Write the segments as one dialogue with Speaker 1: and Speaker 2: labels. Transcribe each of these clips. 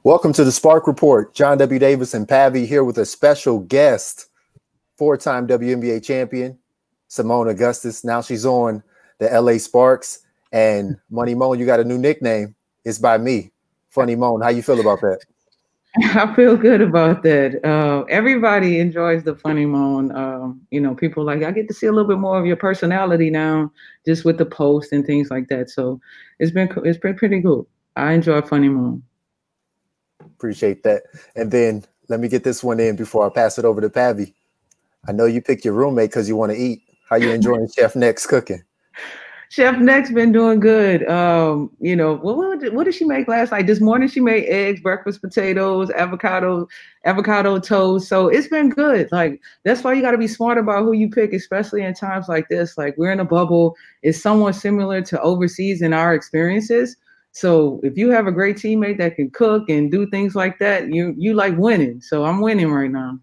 Speaker 1: Welcome to the Spark Report. John W. Davis and Pavi here with a special guest, four-time WNBA champion, Seimone Augustus. Now she's on the LA Sparks. And Money Moan, you got a new nickname. It's by me, Funny Moan. How you feel about that?
Speaker 2: I feel good about that. Everybody enjoys the Funny Moan. People like, I get to see a little bit more of your personality now, just with the post and things like that. So it's been pretty cool. I enjoy Funny Moan.
Speaker 1: Appreciate that. And then let me get this one in before I pass it over to Pavi. I know you picked your roommate because you want to eat. How you enjoying Chef Next cooking?
Speaker 2: Chef Next been doing good. What did she make last night? This morning she made eggs, breakfast potatoes, avocado toast. So it's been good. Like, that's why you got to be smart about who you pick, especially in times like this. Like, we're in a bubble. It's somewhat similar to overseas in our experiences. So if you have a great teammate that can cook and do things like that, you like winning. So I'm winning right now.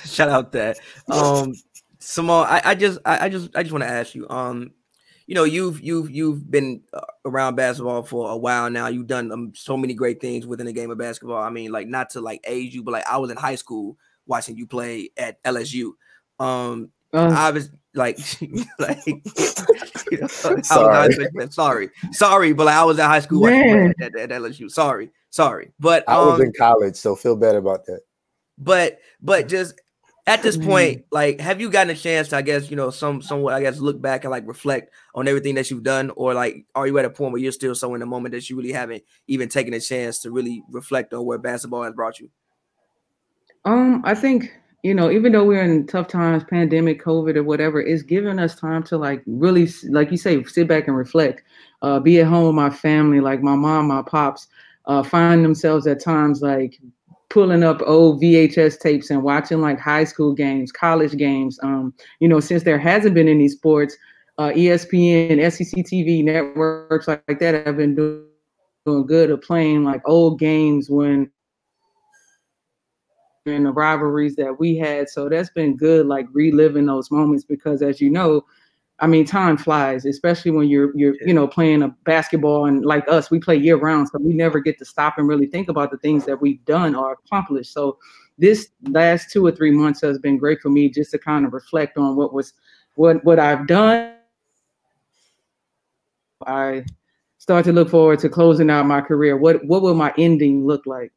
Speaker 3: Shout out that. Seimone, I just want to ask you. You've been around basketball for a while now. You've done so many great things within the game of basketball. I mean, like, not to like age you, but like I was in high school watching you play at LSU. I was like, sorry, but like, I was at high school watching at LSU. Sorry, but
Speaker 1: I was in college, so feel bad about that.
Speaker 3: But just at this point, like, have you gotten a chance to, I guess, somewhat, I guess, look back and like reflect on everything that you've done, or like, are you at a point where you're still so in the moment that you really haven't even taken a chance to really reflect on where basketball has brought you?
Speaker 2: I think, even though we're in tough times, pandemic, COVID, or whatever, it's giving us time to like really, like you say, sit back and reflect, be at home with my family, like my mom, my pops, find themselves at times like pulling up old VHS tapes and watching like high school games, college games. Since there hasn't been any sports, ESPN, SEC TV networks like that have been doing good at playing like old games when in the rivalries that we had. So that's been good, like reliving those moments, because as you know, I mean, time flies, especially when you're playing a basketball, and like us, we play year round. So we never get to stop and really think about the things that we've done or accomplished. So this last 2 or 3 months has been great for me, just to kind of reflect on what I've done. I start to look forward to closing out my career. What will my ending look like?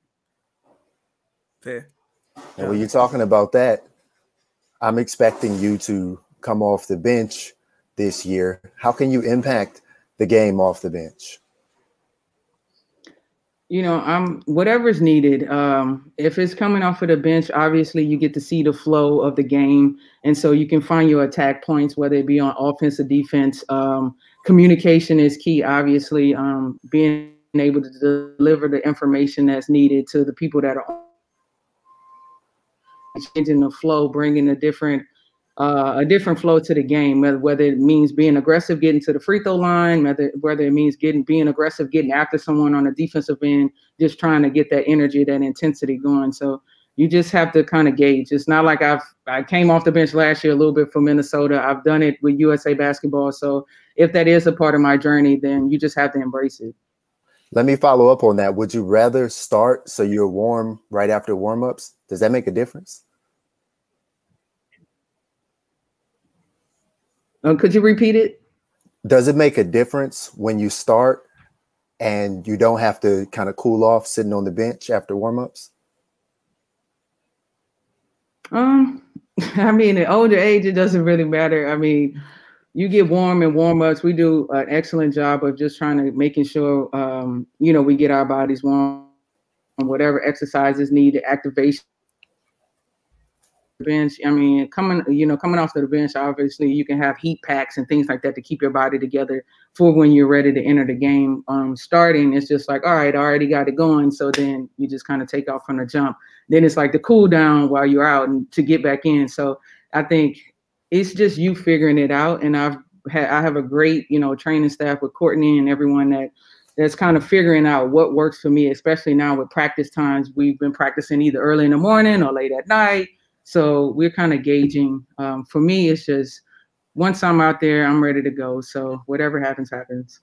Speaker 3: Fair.
Speaker 1: And when you're talking about that, I'm expecting you to come off the bench this year. How can you impact the game off the bench?
Speaker 2: I'm whatever's needed. If it's coming off of the bench, obviously you get to see the flow of the game. And so you can find your attack points, whether it be on offense or defense. Communication is key, obviously. Being able to deliver the information that's needed to the people that are changing the flow, bringing a different flow to the game, whether it means being aggressive, getting to the free throw line, whether it means being aggressive, getting after someone on a defensive end, just trying to get that energy, that intensity going. So you just have to kind of gauge. It's not like I came off the bench last year a little bit for Minnesota. I've done it with USA basketball. So if that is a part of my journey, then you just have to embrace it.
Speaker 1: Let me follow up on that. Would you rather start so you're warm right after warm-ups? Does that make a difference?
Speaker 2: Could you repeat it?
Speaker 1: Does it make a difference when you start and you don't have to kind of cool off sitting on the bench after warm-ups?
Speaker 2: I mean, at older age, it doesn't really matter. I mean, you get warm and warm-ups. We do an excellent job of just making sure, we get our bodies warm, whatever exercises needed, activation. Bench. I mean, coming off of the bench, obviously you can have heat packs and things like that to keep your body together for when you're ready to enter the game. Starting, it's just like, all right, I already got it going. So then you just kind of take off from the jump. Then it's like the cool down while you're out and to get back in. So I think it's just you figuring it out. And I have a great, training staff with Courtney and everyone that's kind of figuring out what works for me, especially now with practice times. We've been practicing either early in the morning or late at night. So we're kind of gauging. For me, it's just once I'm out there, I'm ready to go. So whatever happens, happens.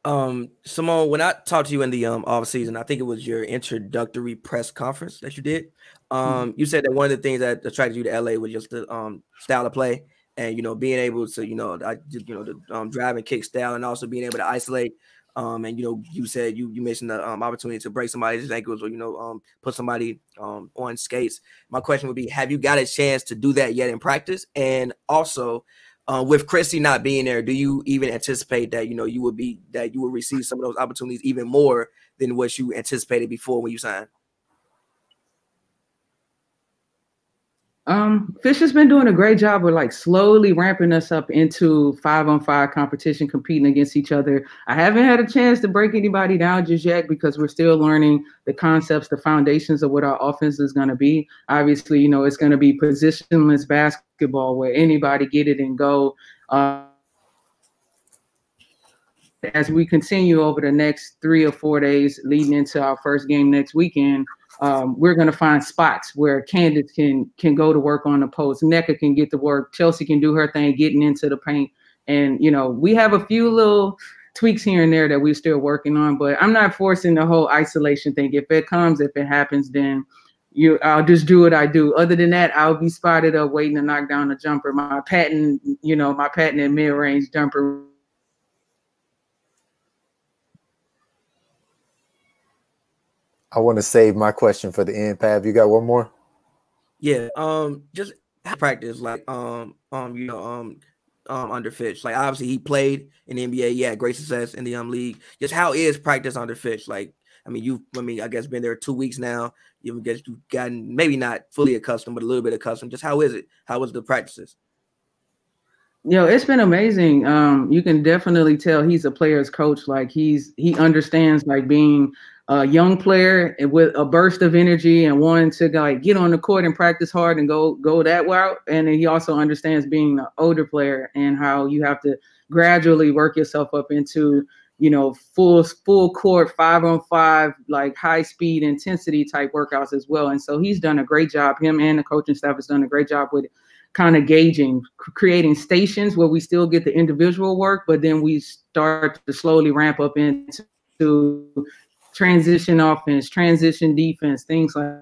Speaker 3: Seimone, when I talked to you in the off season, I think it was your introductory press conference that you did. You said that one of the things that attracted you to LA was just the style of play, and being able to the drive and kick style, and also being able to isolate. And you said you mentioned the opportunity to break somebody's ankles or put somebody on skates. My question would be, have you got a chance to do that yet in practice? And also, with Chrissy not being there, do you even anticipate that you will receive some of those opportunities even more than what you anticipated before when you signed?
Speaker 2: Fish has been doing a great job of like slowly ramping us up into 5-on-5 competition, competing against each other. I haven't had a chance to break anybody down just yet because we're still learning the concepts, the foundations of what our offense is going to be. Obviously, it's going to be positionless basketball where anybody get it and go. As we continue over the next 3 or 4 days leading into our first game next weekend, we're going to find spots where Candace can go to work on the post. NECA can get to work. Chelsea can do her thing, getting into the paint. And, we have a few little tweaks here and there that we're still working on, but I'm not forcing the whole isolation thing. If it comes, if it happens, then I'll just do what I do. Other than that, I'll be spotted up waiting to knock down the jumper. My patent mid-range jumper.
Speaker 1: I want to save my question for the end, Pav. You got one more?
Speaker 3: Yeah. Just practice like under Fitch. Like obviously he played in the NBA. Yeah, great success in the league. Just how is practice under Fitch? Like, I guess been there 2 weeks now. You've gotten maybe not fully accustomed, but a little bit accustomed. Just how is it? How was the practices?
Speaker 2: It's been amazing. You can definitely tell he's a player's coach. Like he understands like being a young player with a burst of energy and wanting to like get on the court and practice hard and go that route. And then he also understands being an older player and how you have to gradually work yourself up into, full court 5-on-5, like high speed intensity type workouts as well. And so he's done a great job. Him and the coaching staff has done a great job with kind of gauging, creating stations where we still get the individual work, but then we start to slowly ramp up into transition offense, transition defense, things like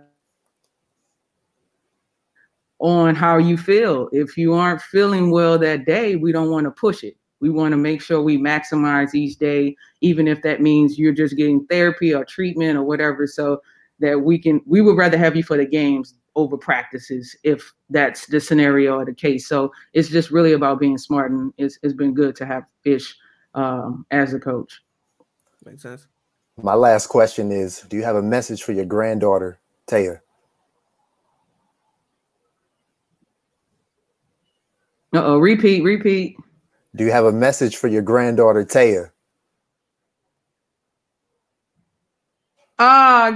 Speaker 2: on how you feel. If you aren't feeling well that day, we don't want to push it. We want to make sure we maximize each day, even if that means you're just getting therapy or treatment or whatever, so that we would rather have you for the games over practices if that's the scenario or the case. So it's just really about being smart, and it's been good to have Fish as a coach.
Speaker 3: Makes sense.
Speaker 1: My last question is, do you have a message for your granddaughter, Taya?
Speaker 2: Repeat.
Speaker 1: Do you have a message for your granddaughter, Taya?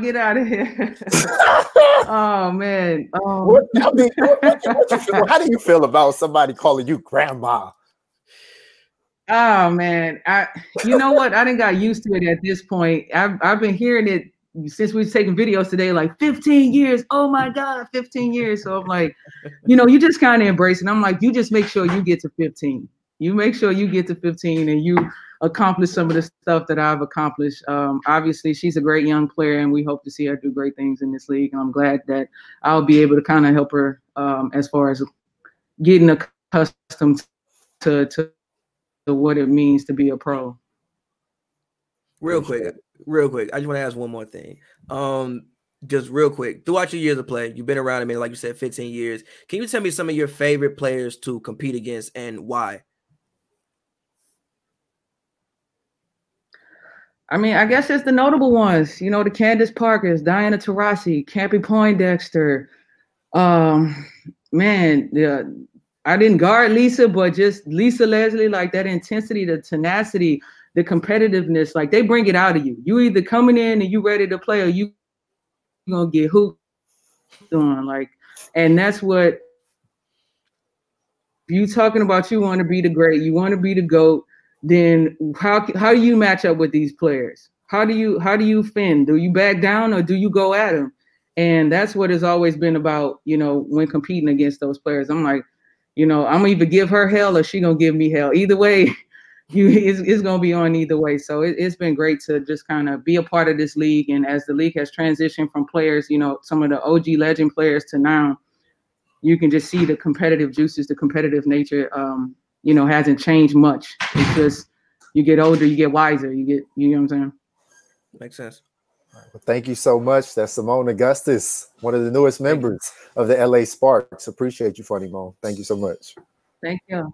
Speaker 2: Get out of here. Oh, man.
Speaker 1: What you feel, how do you feel about somebody calling you grandma?
Speaker 2: Oh, man. You know what? I done got used to it at this point. I've been hearing it since we've taken videos today, like 15 years. Oh, my God, 15 years. So I'm like, you just kind of embrace it. I'm like, you just make sure you get to 15. You make sure you get to 15 and you accomplish some of the stuff that I've accomplished. Obviously, she's a great young player, and we hope to see her do great things in this league. And I'm glad that I'll be able to kind of help her as far as getting accustomed to what it means to be a pro.
Speaker 3: Real quick. I just want to ask one more thing. Just real quick, throughout your years of play, you've been around, like you said, 15 years. Can you tell me some of your favorite players to compete against and why?
Speaker 2: I guess it's the notable ones, the Candace Parkers, Diana Taurasi, Campy Poindexter. I didn't guard Lisa, but just Lisa Leslie, like that intensity, the tenacity, the competitiveness, like they bring it out of you. You either coming in and you ready to play, or you gonna get hooped on. Like, and that's what you talking about. You want to be the great, you want to be the GOAT. Then how do you match up with these players? How do you fend? Do you back down or do you go at them? And that's what it's always been about, when competing against those players. I'm like, I'm gonna either give her hell or she gonna give me hell. Either way, it's going to be on either way. So it's been great to just kind of be a part of this league. And as the league has transitioned from players, you know, some of the OG legend players to now, you can just see the competitive juices, the competitive nature, you know, hasn't changed much. It's just you get older, you get wiser, you know what I'm saying?
Speaker 3: Makes sense.
Speaker 1: Well, thank you so much. That's Seimone Augustus, one of the newest members of the LA Sparks. Appreciate you, Funny Mo. Thank you so much.
Speaker 2: Thank you.